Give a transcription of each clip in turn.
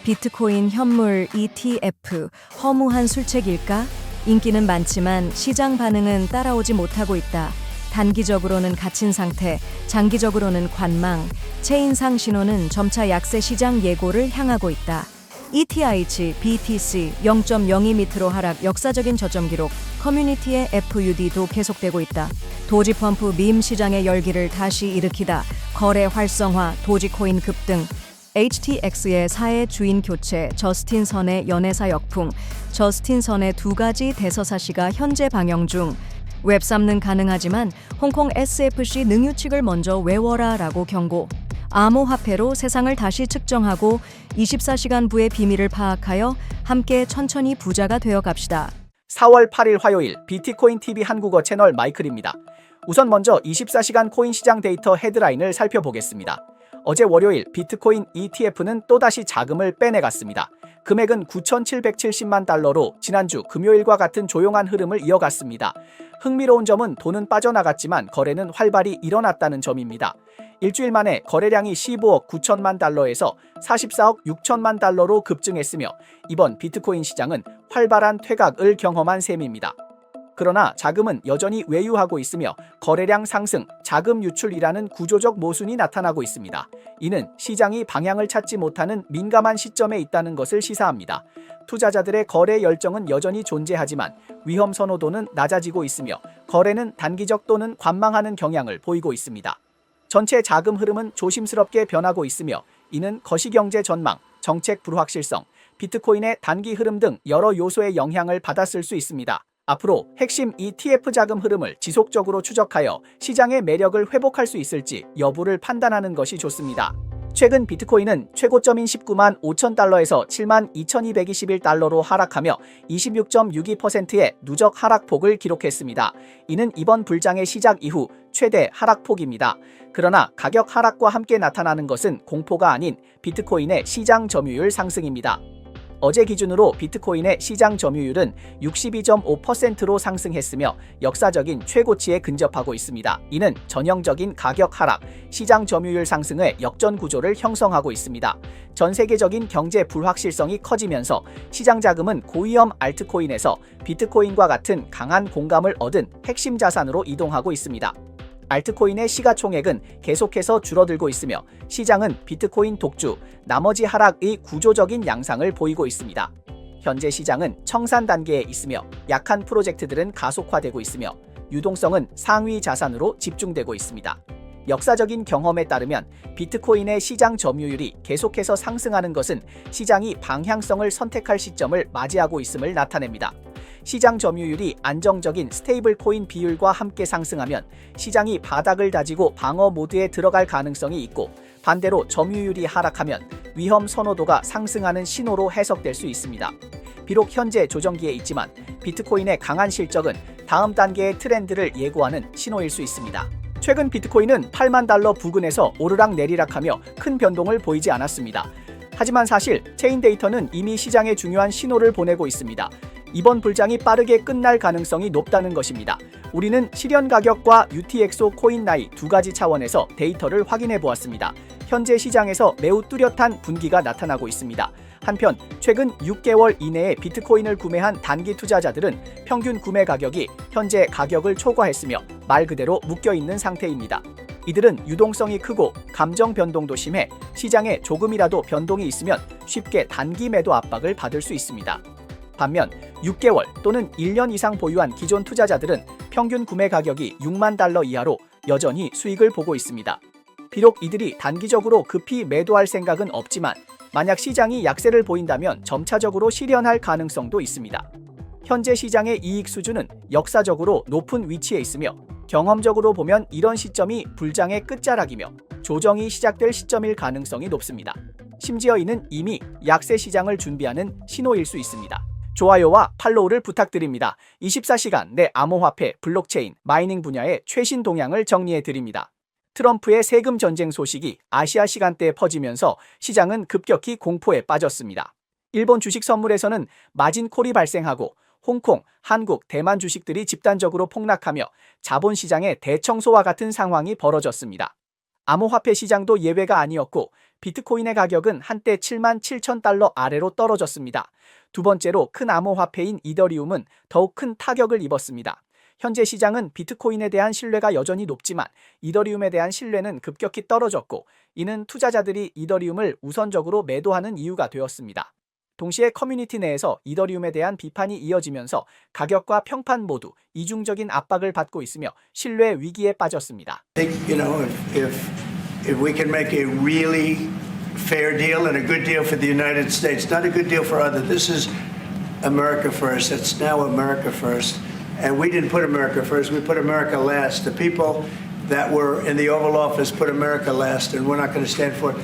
비트코인 현물 ETF 허무한 술책일까? 인기는 많지만 시장 반응은 따라오지 못하고 있다. 단기적으로는 갇힌 상태, 장기적으로는 관망, 체인상 신호는 점차 약세 시장 예고를 향하고 있다. ETH, BTC 0.02m로 하락, 역사적인 저점 기록, 커뮤니티의 FUD도 계속되고 있다. 도지 펌프 밈 시장의 열기를 다시 일으키다. 거래 활성화, 도지코인 급등, HTX의 사회 주인 교체, 저스틴 선의 연애사 역풍, 저스틴 선의 두 가지 대서사시가 현재 방영 중. 웹3는 가능하지만 홍콩 SFC 능유칙을 먼저 외워라 라고 경고. 암호화폐로 세상을 다시 측정하고 24시간부의 비밀을 파악하여 함께 천천히 부자가 되어 갑시다. 4월 8일 화요일 비트코인 TV 한국어 채널 마이클입니다. 우선 먼저 24시간 코인 시장 데이터 헤드라인을 살펴보겠습니다. 어제 월요일 비트코인 ETF는 또다시 자금을 빼내갔습니다. 금액은 9,770만 달러로 지난주 금요일과 같은 조용한 흐름을 이어갔습니다. 흥미로운 점은 돈은 빠져나갔지만 거래는 활발히 일어났다는 점입니다. 일주일 만에 거래량이 15억 9천만 달러에서 44억 6천만 달러로 급증했으며 이번 비트코인 시장은 활발한 퇴각을 경험한 셈입니다. 그러나 자금은 여전히 외유하고 있으며 거래량 상승, 자금 유출이라는 구조적 모순이 나타나고 있습니다. 이는 시장이 방향을 찾지 못하는 민감한 시점에 있다는 것을 시사합니다. 투자자들의 거래 열정은 여전히 존재하지만 위험 선호도는 낮아지고 있으며 거래는 단기적 또는 관망하는 경향을 보이고 있습니다. 전체 자금 흐름은 조심스럽게 변하고 있으며 이는 거시경제 전망, 정책 불확실성, 비트코인의 단기 흐름 등 여러 요소의 영향을 받았을 수 있습니다. 앞으로 핵심 ETF 자금 흐름을 지속적으로 추적하여 시장의 매력을 회복할 수 있을지 여부를 판단하는 것이 좋습니다. 최근 비트코인은 최고점인 19만 5천 달러에서 7만 2,221달러로 하락하며 26.62%의 누적 하락폭을 기록했습니다. 이는 이번 불장의 시작 이후 최대 하락폭입니다. 그러나 가격 하락과 함께 나타나는 것은 공포가 아닌 비트코인의 시장 점유율 상승입니다. 어제 기준으로 비트코인의 시장 점유율은 62.5%로 상승했으며 역사적인 최고치에 근접하고 있습니다. 이는 전형적인 가격 하락, 시장 점유율 상승의 역전 구조를 형성하고 있습니다. 전 세계적인 경제 불확실성이 커지면서 시장 자금은 고위험 알트코인에서 비트코인과 같은 강한 공감을 얻은 핵심 자산으로 이동하고 있습니다. 알트코인의 시가총액은 계속해서 줄어들고 있으며 시장은 비트코인 독주, 나머지 하락의 구조적인 양상을 보이고 있습니다. 현재 시장은 청산 단계에 있으며 약한 프로젝트들은 가속화되고 있으며 유동성은 상위 자산으로 집중되고 있습니다. 역사적인 경험에 따르면 비트코인의 시장 점유율이 계속해서 상승하는 것은 시장이 방향성을 선택할 시점을 맞이하고 있음을 나타냅니다. 시장 점유율이 안정적인 스테이블 코인 비율과 함께 상승하면 시장이 바닥을 다지고 방어 모드에 들어갈 가능성이 있고 반대로 점유율이 하락하면 위험 선호도가 상승하는 신호로 해석될 수 있습니다. 비록 현재 조정기에 있지만 비트코인의 강한 실적은 다음 단계의 트렌드를 예고하는 신호일 수 있습니다. 최근 비트코인은 8만 달러 부근에서 오르락 내리락하며 큰 변동을 보이지 않았습니다. 하지만 사실 체인 데이터는 이미 시장에 중요한 신호를 보내고 있습니다. 이번 불장이 빠르게 끝날 가능성이 높다는 것입니다. 우리는 실현 가격과 UTXO 코인 나이 두 가지 차원에서 데이터를 확인해 보았습니다. 현재 시장에서 매우 뚜렷한 분기가 나타나고 있습니다. 한편 최근 6개월 이내에 비트코인을 구매한 단기 투자자들은 평균 구매 가격이 현재 가격을 초과했으며 말 그대로 묶여있는 상태입니다. 이들은 유동성이 크고 감정 변동도 심해 시장에 조금이라도 변동이 있으면 쉽게 단기 매도 압박을 받을 수 있습니다. 반면 6개월 또는 1년 이상 보유한 기존 투자자들은 평균 구매 가격이 6만 달러 이하로 여전히 수익을 보고 있습니다. 비록 이들이 단기적으로 급히 매도할 생각은 없지만 만약 시장이 약세를 보인다면 점차적으로 실현할 가능성도 있습니다. 현재 시장의 이익 수준은 역사적으로 높은 위치에 있으며 경험적으로 보면 이런 시점이 불장의 끝자락이며 조정이 시작될 시점일 가능성이 높습니다. 심지어 이는 이미 약세 시장을 준비하는 신호일 수 있습니다. 좋아요와 팔로우를 부탁드립니다. 24시간 내 암호화폐, 블록체인, 마이닝 분야의 최신 동향을 정리해 드립니다. 트럼프의 세금 전쟁 소식이 아시아 시간대에 퍼지면서 시장은 급격히 공포에 빠졌습니다. 일본 주식 선물에서는 마진콜이 발생하고 홍콩, 한국, 대만 주식들이 집단적으로 폭락하며 자본시장의 대청소와 같은 상황이 벌어졌습니다. 암호화폐 시장도 예외가 아니었고 비트코인의 가격은 한때 77,000달러 아래로 떨어졌습니다. 두 번째로 큰 암호화폐인 이더리움은 더욱 큰 타격을 입었습니다. 현재 시장은 비트코인에 대한 신뢰가 여전히 높지만 이더리움에 대한 신뢰는 급격히 떨어졌고 이는 투자자들이 이더리움을 우선적으로 매도하는 이유가 되었습니다. 동시에 커뮤니티 내에서 이더리움에 대한 비판이 이어지면서 가격과 평판 모두 이중적인 압박을 받고 있으며 신뢰 위기에 빠졌습니다. If we can make a really fair deal and a good deal for the United States, not a good deal for others. This is America first. It's now America first. And we didn't put America first. We put America last. The people that were in the Oval Office put America last, and we're not going to stand for it.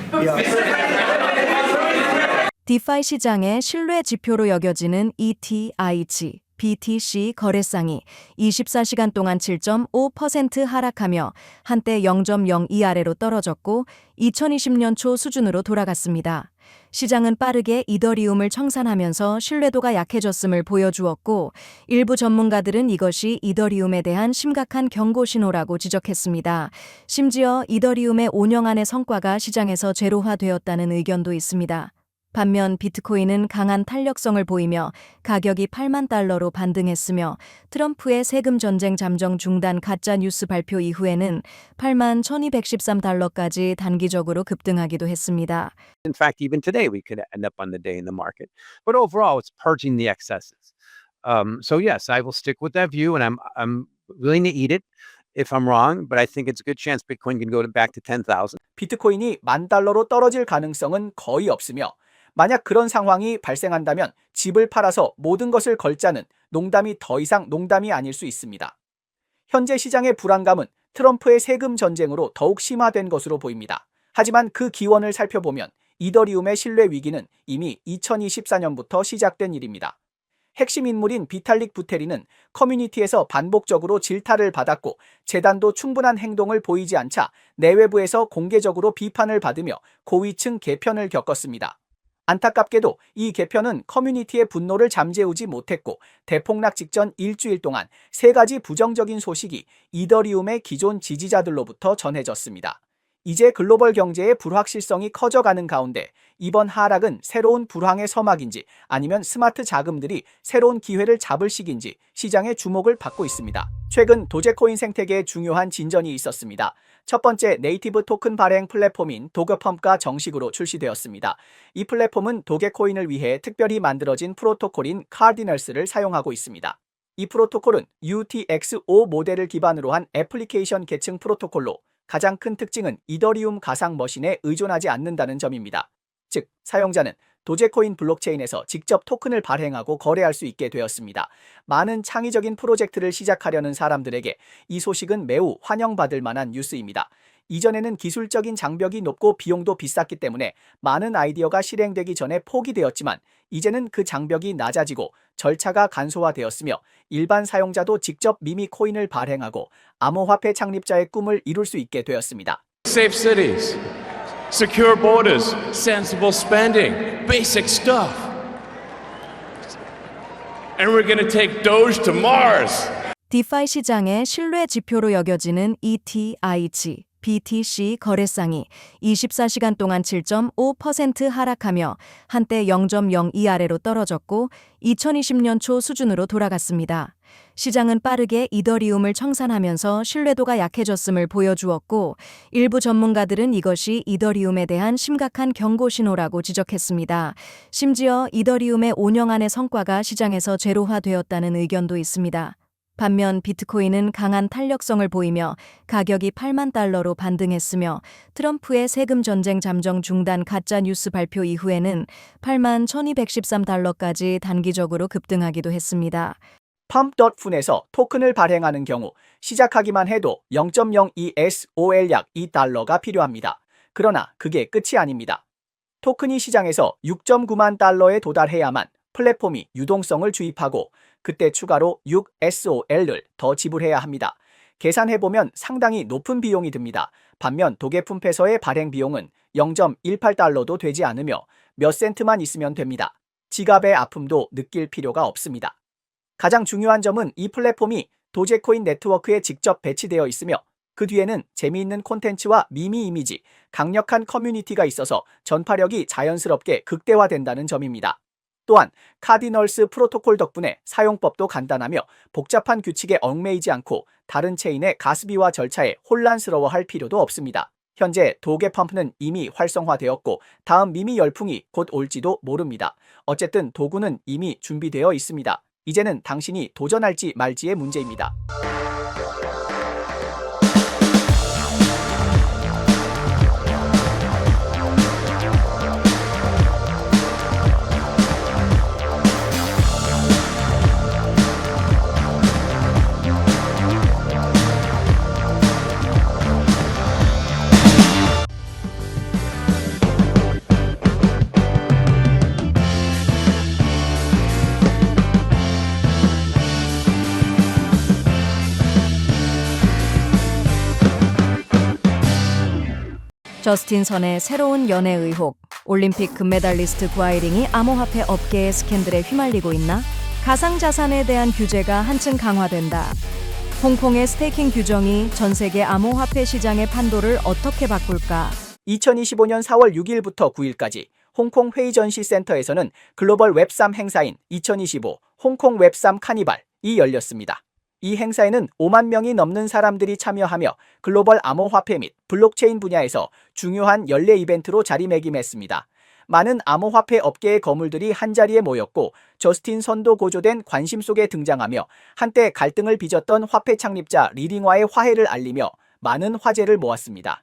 디파이 시장의 신뢰 지표로 여겨지는 ETH, BTC 거래상이 24시간 동안 7.5% 하락하며 한때 0.02 아래로 떨어졌고 2020년 초 수준으로 돌아갔습니다. 시장은 빠르게 이더리움을 청산하면서 신뢰도가 약해졌음을 보여주었고 일부 전문가들은 이것이 이더리움에 대한 심각한 경고 신호라고 지적했습니다. 심지어 이더리움의 5년 안의 성과가 시장에서 제로화되었다는 의견도 있습니다. 반면 비트코인은 강한 탄력성을 보이며 가격이 8만 달러로 반등했으며 트럼프의 세금 전쟁 잠정 중단 가짜 뉴스 발표 이후에는 8만 1213달러까지 단기적으로 급등하기도 했습니다. In fact, even today, we could end up on the day in the market. But overall, it's purging the excesses. So yes, I will stick with that view, and I'm willing to eat it if I'm wrong. But I think it's a good chance Bitcoin can go back to 10,000. 비트코인이 $10,000로 떨어질 가능성은 거의 없으며 만약 그런 상황이 발생한다면 집을 팔아서 모든 것을 걸자는 농담이 더 이상 농담이 아닐 수 있습니다. 현재 시장의 불안감은 트럼프의 세금 전쟁으로 더욱 심화된 것으로 보입니다. 하지만 그 기원을 살펴보면 이더리움의 신뢰 위기는 이미 2024년부터 시작된 일입니다. 핵심 인물인 비탈릭 부테린은 커뮤니티에서 반복적으로 질타를 받았고 재단도 충분한 행동을 보이지 않자 내외부에서 공개적으로 비판을 받으며 고위층 개편을 겪었습니다. 안타깝게도 이 개편은 커뮤니티의 분노를 잠재우지 못했고 대폭락 직전 일주일 동안 3가지 부정적인 소식이 이더리움의 기존 지지자들로부터 전해졌습니다. 이제 글로벌 경제의 불확실성이 커져가는 가운데 이번 하락은 새로운 불황의 서막인지 아니면 스마트 자금들이 새로운 기회를 잡을 시기인지 시장의 주목을 받고 있습니다. 최근 도제코인 생태계에 중요한 진전이 있었습니다. 첫 번째 네이티브 토큰 발행 플랫폼인 도그펌프가 정식으로 출시되었습니다. 이 플랫폼은 도게코인을 위해 특별히 만들어진 프로토콜인 카디널스를 사용하고 있습니다. 이 프로토콜은 UTX-5 모델을 기반으로 한 애플리케이션 계층 프로토콜로 가장 큰 특징은 이더리움 가상 머신에 의존하지 않는다는 점입니다. 즉, 사용자는 도제코인 블록체인에서 직접 토큰을 발행하고 거래할 수 있게 되었습니다. 많은 창의적인 프로젝트를 시작하려는 사람들에게 이 소식은 매우 환영받을 만한 뉴스입니다. 이전에는 기술적인 장벽이 높고 비용도 비쌌기 때문에 많은 아이디어가 실행되기 전에 포기되었지만 이제는 그 장벽이 낮아지고 절차가 간소화되었으며 일반 사용자도 직접 미미 코인을 발행하고 암호화폐 창립자의 꿈을 이룰 수 있게 되었습니다. Safe cities, secure borders, sensible spending, basic stuff. And we're going to take Doge to Mars. 디파이 시장의 신뢰 지표로 여겨지는 ETH, BTC 거래상이 24시간 동안 7.5% 하락하며 한때 0.02 아래로 떨어졌고 2020년 초 수준으로 돌아갔습니다. 시장은 빠르게 이더리움을 청산하면서 신뢰도가 약해졌음을 보여주었고 일부 전문가들은 이것이 이더리움에 대한 심각한 경고 신호라고 지적했습니다. 심지어 이더리움의 5년 안의 성과가 시장에서 제로화되었다는 의견도 있습니다. 반면 비트코인은 강한 탄력성을 보이며 가격이 8만 달러로 반등했으며 트럼프의 세금 전쟁 잠정 중단 가짜 뉴스 발표 이후에는 8만 1213달러까지 단기적으로 급등하기도 했습니다. 펌.푼에서 토큰을 발행하는 경우 시작하기만 해도 0.02 SOL 약 $2가 필요합니다. 그러나 그게 끝이 아닙니다. 토큰이 시장에서 6.9만 달러에 도달해야만 플랫폼이 유동성을 주입하고 그때 추가로 6 SOL을 더 지불해야 합니다. 계산해보면 상당히 높은 비용이 듭니다. 반면 도게품페서의 발행 비용은 0.18달러도 되지 않으며 몇 센트만 있으면 됩니다. 지갑의 아픔도 느낄 필요가 없습니다. 가장 중요한 점은 이 플랫폼이 도제코인 네트워크에 직접 배치되어 있으며 그 뒤에는 재미있는 콘텐츠와 미미 이미지, 강력한 커뮤니티가 있어서 전파력이 자연스럽게 극대화된다는 점입니다. 또한 카디널스 프로토콜 덕분에 사용법도 간단하며 복잡한 규칙에 얽매이지 않고 다른 체인의 가스비와 절차에 혼란스러워할 필요도 없습니다. 현재 도개 펌프는 이미 활성화되었고 다음 미미 열풍이 곧 올지도 모릅니다. 어쨌든 도구는 이미 준비되어 있습니다. 이제는 당신이 도전할지 말지의 문제입니다. 저스틴 선의 새로운 연애 의혹, 올림픽 금메달리스트 구아이링이 암호화폐 업계의 스캔들에 휘말리고 있나? 가상자산에 대한 규제가 한층 강화된다. 홍콩의 스테이킹 규정이 전 세계 암호화폐 시장의 판도를 어떻게 바꿀까? 2025년 4월 6일부터 9일까지 홍콩 회의전시센터에서는 글로벌 웹3 행사인 2025 홍콩 웹3 카니발이 열렸습니다. 이 행사에는 5만 명이 넘는 사람들이 참여하며 글로벌 암호화폐 및 블록체인 분야에서 중요한 연례 이벤트로 자리매김했습니다. 많은 암호화폐 업계의 거물들이 한자리에 모였고 저스틴 선도 고조된 관심 속에 등장하며 한때 갈등을 빚었던 화폐 창립자 리링와의 화해를 알리며 많은 화제를 모았습니다.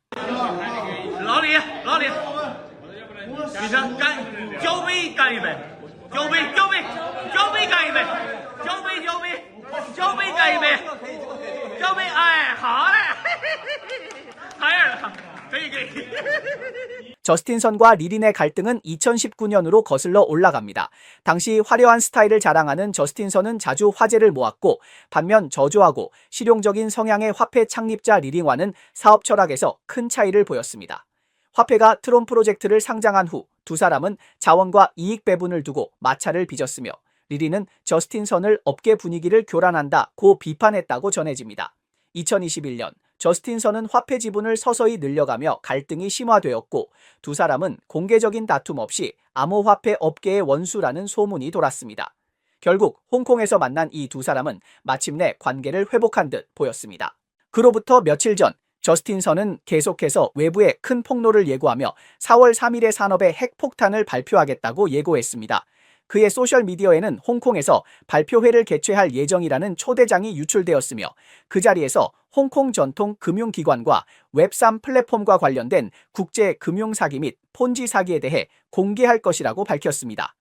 저스틴 선과 리린의 갈등은 2019년으로 거슬러 올라갑니다. 당시 화려한 스타일을 자랑하는 저스틴 선은 자주 화제를 모았고 반면 저조하고 실용적인 성향의 화폐 창립자 리링와는 사업 철학에서 큰 차이를 보였습니다. 화폐가 트론 프로젝트를 상장한 후 두 사람은 자원과 이익 배분을 두고 마찰을 빚었으며 리린은 저스틴 선을 업계 분위기를 교란한다고 비판했다고 전해집니다. 2021년 저스틴 선은 화폐 지분을 서서히 늘려가며 갈등이 심화되었고 두 사람은 공개적인 다툼 없이 암호화폐 업계의 원수라는 소문이 돌았습니다. 결국 홍콩에서 만난 이 두 사람은 마침내 관계를 회복한 듯 보였습니다. 그로부터 며칠 전 저스틴 선은 계속해서 외부에 큰 폭로를 예고하며 4월 3일에 산업의 핵폭탄을 발표하겠다고 예고했습니다. 그의 소셜미디어에는 홍콩에서 발표회를 개최할 예정이라는 초대장이 유출되었으며 그 자리에서 홍콩 전통 금융기관과 웹3 플랫폼과 관련된 국제 금융사기 및 폰지 사기에 대해 공개할 것이라고 밝혔습니다.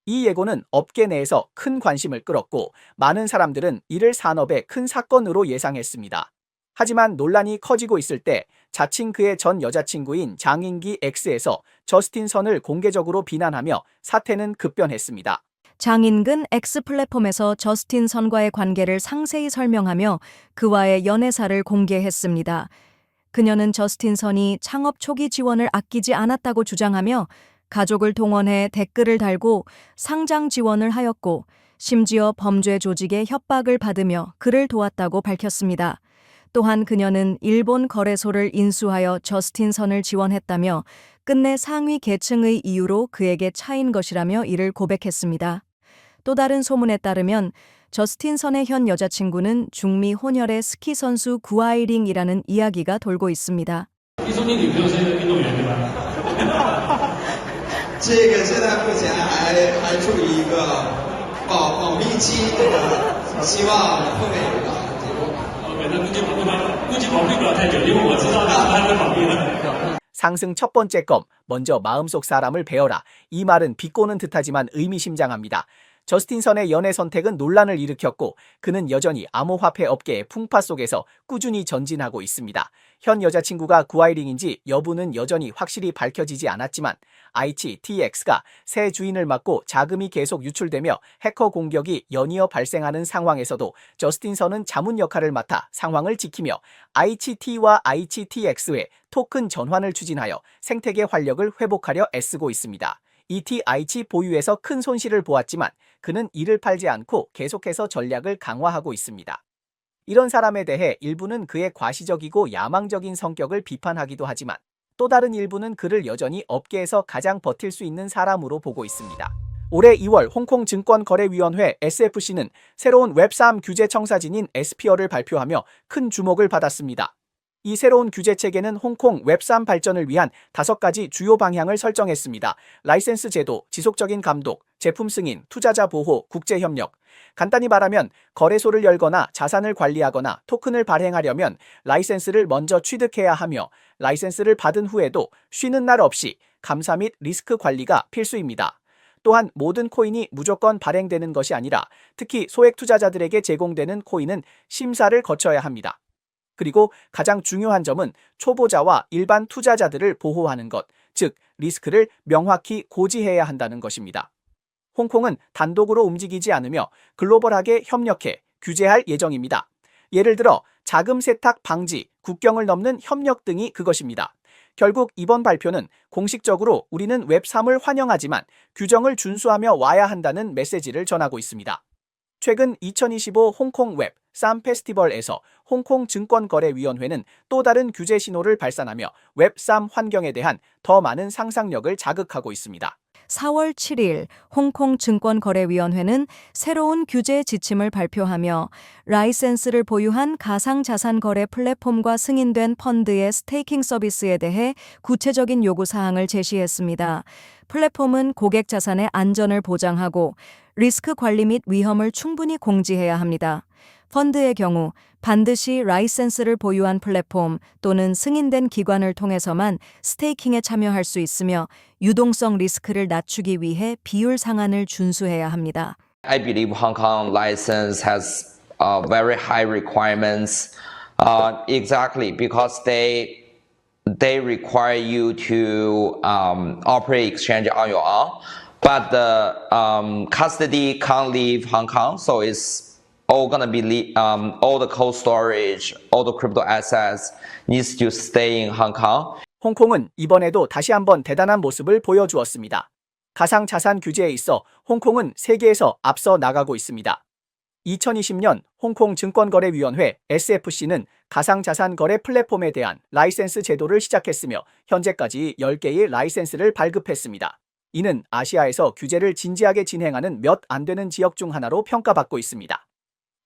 이 예고는 업계 내에서 큰 관심을 끌었고 많은 사람들은 이를 산업의 큰 사건으로 예상했습니다. 하지만 논란이 커지고 있을 때 자칭 그의 전 여자친구인 장인기 X에서 저스틴 선을 공개적으로 비난하며 사태는 급변했습니다. 장인근 X 플랫폼에서 저스틴 선과의 관계를 상세히 설명하며 그와의 연애사를 공개했습니다. 그녀는 저스틴 선이 창업 초기 지원을 아끼지 않았다고 주장하며 가족을 동원해 댓글을 달고 상장 지원을 하였고 심지어 범죄 조직의 협박을 받으며 그를 도왔다고 밝혔습니다. 또한 그녀는 일본 거래소를 인수하여 저스틴 선을 지원했다며 끝내 상위 계층의 이유로 그에게 차인 것이라며 이를 고백했습니다. 또 다른 소문에 따르면 저스틴 선의 현 여자친구는 중미 혼혈의 스키 선수 구아이링이라는 이야기가 돌고 있습니다. 听说你女朋友是运动员对吧？这个现在目前还处于一个保密期，希望后面有个结果。OK，那估计保密不了太久，因为我知道他在保密了。 상승 첫 번째 껌, 먼저 마음속 사람을 베어라. 이 말은 비꼬는 듯하지만 의미심장합니다. 저스틴 선의 연애 선택은 논란을 일으켰고 그는 여전히 암호화폐 업계의 풍파 속에서 꾸준히 전진하고 있습니다. 현 여자친구가 구아이링인지 여부는 여전히 확실히 밝혀지지 않았지만 ICTX가 새 주인을 맡고 자금이 계속 유출되며 해커 공격이 연이어 발생하는 상황에서도 저스틴 선은 자문 역할을 맡아 상황을 지키며 ICT와 ICTX 외 토큰 전환을 추진하여 생태계 활력을 회복하려 애쓰고 있습니다. ETH 보유에서 큰 손실을 보았지만 그는 이를 팔지 않고 계속해서 전략을 강화하고 있습니다. 이런 사람에 대해 일부는 그의 과시적이고 야망적인 성격을 비판하기도 하지만 또 다른 일부는 그를 여전히 업계에서 가장 버틸 수 있는 사람으로 보고 있습니다. 올해 2월 홍콩 증권거래위원회 SFC는 새로운 웹3 규제 청사진인 에스피어를 발표하며 큰 주목을 받았습니다. 이 새로운 규제 체계는 홍콩 웹3 발전을 위한 5가지 주요 방향을 설정했습니다. 라이센스 제도, 지속적인 감독, 제품 승인, 투자자 보호, 국제 협력. 간단히 말하면 거래소를 열거나 자산을 관리하거나 토큰을 발행하려면 라이센스를 먼저 취득해야 하며 라이센스를 받은 후에도 쉬는 날 없이 감사 및 리스크 관리가 필수입니다. 또한 모든 코인이 무조건 발행되는 것이 아니라 특히 소액 투자자들에게 제공되는 코인은 심사를 거쳐야 합니다. 그리고 가장 중요한 점은 초보자와 일반 투자자들을 보호하는 것, 즉 리스크를 명확히 고지해야 한다는 것입니다. 홍콩은 단독으로 움직이지 않으며 글로벌하게 협력해 규제할 예정입니다. 예를 들어 자금 세탁 방지, 국경을 넘는 협력 등이 그것입니다. 결국 이번 발표는 공식적으로 우리는 웹3을 환영하지만 규정을 준수하며 와야 한다는 메시지를 전하고 있습니다. 최근 2025 홍콩 웹3 페스티벌에서 홍콩 증권거래위원회는 또 다른 규제 신호를 발산하며 웹3 환경에 대한 더 많은 상상력을 자극하고 있습니다. 4월 7일 홍콩 증권거래위원회는 새로운 규제 지침을 발표하며 라이센스를 보유한 가상자산 거래 플랫폼과 승인된 펀드의 스테이킹 서비스에 대해 구체적인 요구사항을 제시했습니다. 플랫폼은 고객 자산의 안전을 보장하고 리스크 관리 및 위험을 충분히 공지해야 합니다. 펀드의 경우 반드시 라이센스를 보유한 플랫폼 또는 승인된 기관을 통해서만 스테이킹에 참여할 수 있으며 유동성 리스크를 낮추기 위해 비율 상한을 준수해야 합니다. I believe Hong Kong license has very high requirements, exactly because they require you to operate exchange on your own, but the custody can't leave Hong Kong, so it's all gonna be all the cold storage, all the crypto assets needs to stay in Hong Kong. 홍콩은 이번에도 다시 한번 대단한 모습을 보여주었습니다. 가상자산 규제에 있어 홍콩은 세계에서 앞서 나가고 있습니다. 2020년 홍콩 증권거래위원회 SFC는 가상자산 거래 플랫폼에 대한 라이센스 제도를 시작했으며 현재까지 10개의 라이센스를 발급했습니다. 이는 아시아에서 규제를 진지하게 진행하는 몇 안 되는 지역 중 하나로 평가받고 있습니다.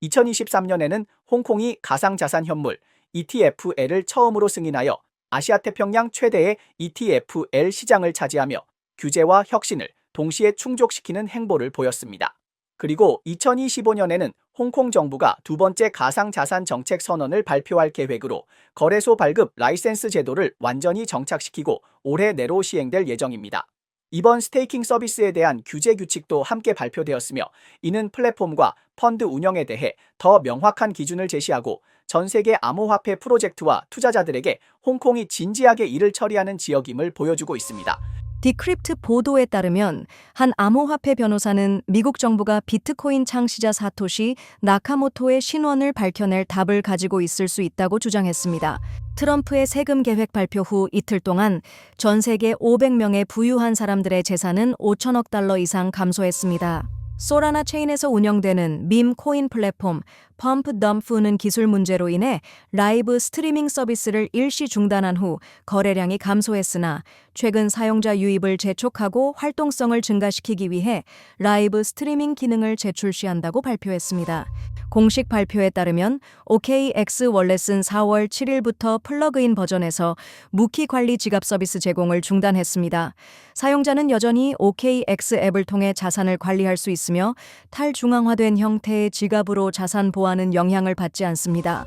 2023년에는 홍콩이 가상자산 현물 ETFL을 처음으로 승인하여 아시아태평양 최대의 ETFL 시장을 차지하며 규제와 혁신을 동시에 충족시키는 행보를 보였습니다. 그리고 2025년에는 홍콩 정부가 두 번째 가상자산 정책 선언을 발표할 계획으로 거래소 발급 라이센스 제도를 완전히 정착시키고 올해 내로 시행될 예정입니다. 이번 스테이킹 서비스에 대한 규제 규칙도 함께 발표되었으며 이는 플랫폼과 펀드 운영에 대해 더 명확한 기준을 제시하고 전 세계 암호화폐 프로젝트와 투자자들에게 홍콩이 진지하게 일을 처리하는 지역임을 보여주고 있습니다. 디크립트 보도에 따르면 한 암호화폐 변호사는 미국 정부가 비트코인 창시자 사토시 나카모토의 신원을 밝혀낼 답을 가지고 있을 수 있다고 주장했습니다. 트럼프의 세금 계획 발표 후 이틀 동안 전 세계 500명의 부유한 사람들의 재산은 5천억 달러 이상 감소했습니다. 소라나 체인에서 운영되는 밈 코인 플랫폼 펌프 덤프는 기술 문제로 인해 라이브 스트리밍 서비스를 일시 중단한 후 거래량이 감소했으나 최근 사용자 유입을 재촉하고 활동성을 증가시키기 위해 라이브 스트리밍 기능을 재출시한다고 발표했습니다. 공식 발표에 따르면 OKX 월렛은 4월 7일부터 플러그인 버전에서 무키 관리 지갑 서비스 제공을 중단했습니다. 사용자는 여전히 OKX 앱을 통해 자산을 관리할 수 있으며 탈중앙화된 형태의 지갑으로 자산 보호하는 영향을 받지 않습니다.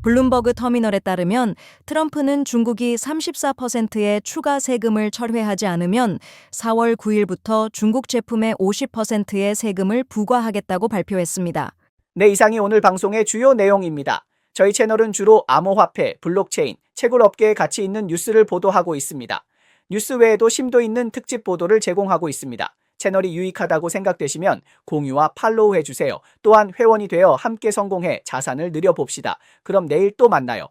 블룸버그 터미널에 따르면 트럼프는 중국이 34%의 추가 세금을 철회하지 않으면 4월 9일부터 중국 제품의 50%의 세금을 부과하겠다고 발표했습니다. 네, 이상이 오늘 방송의 주요 내용입니다. 저희 채널은 주로 암호화폐, 블록체인, 채굴 업계에 가치 있는 뉴스를 보도하고 있습니다. 뉴스 외에도 심도 있는 특집 보도를 제공하고 있습니다. 채널이 유익하다고 생각되시면 공유와 팔로우 해주세요. 또한 회원이 되어 함께 성공해 자산을 늘려봅시다. 그럼 내일 또 만나요.